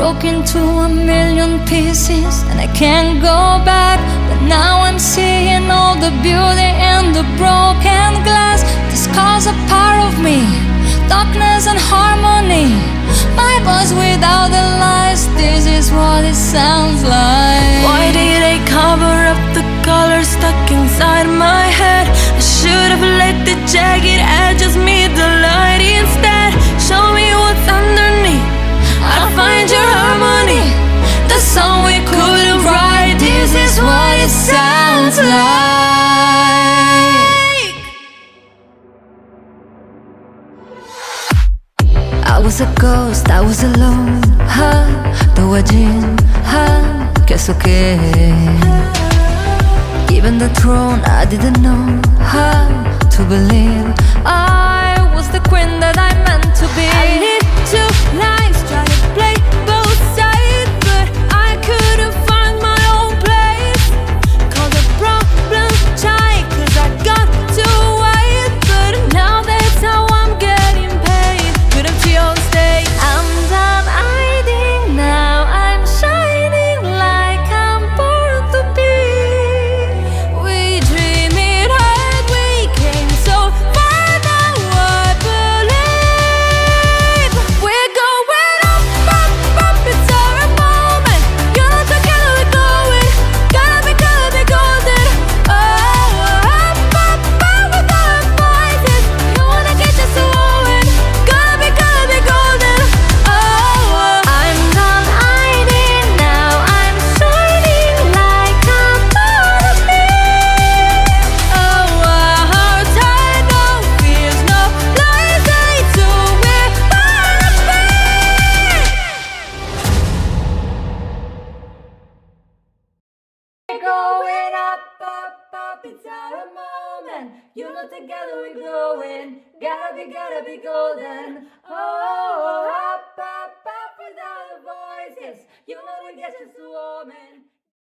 broke into a million pieces and I can't go back. But now I'm seeing all the beauty in the broken glass. The scars are part of me, darkness and harmony. My voice without the lies, this is what it sounds like. Why did I cover up the colors stuck inside my head? I should have let the jagged edges meet the light instead. Show me what's underneath, I'll find your harmony. The song we couldn't write, this is what it sounds like. I was a ghost, I was alone. 도와진 계속해. Given the throne, I didn't know how to believe I was the queen that I meant to be. I lived two lives trying to play both sides, but I couldn't find my own place. Call the problem child, cause I got too wide. But now that's how I'm getting paid. Put empty on stage. I'm done hiding now, I'm shining like I'm born to be. We dream it hard, we came so far, now I believe. We're going up, up, up, it's our moment. You know together we're going, gotta be golden. Oh, up, up, up with our voices. You wanna get us going, gotta be golden. Oh, I'm done hiding now, I'm shining like I'm born to be. oh, our hearts hide, no fears, no lies, they do, we're born to be. We're going up, up, up, it's our moment. You know together we're glowing, gotta be golden. Oh, up, up, up with our voices. You know we get us warming.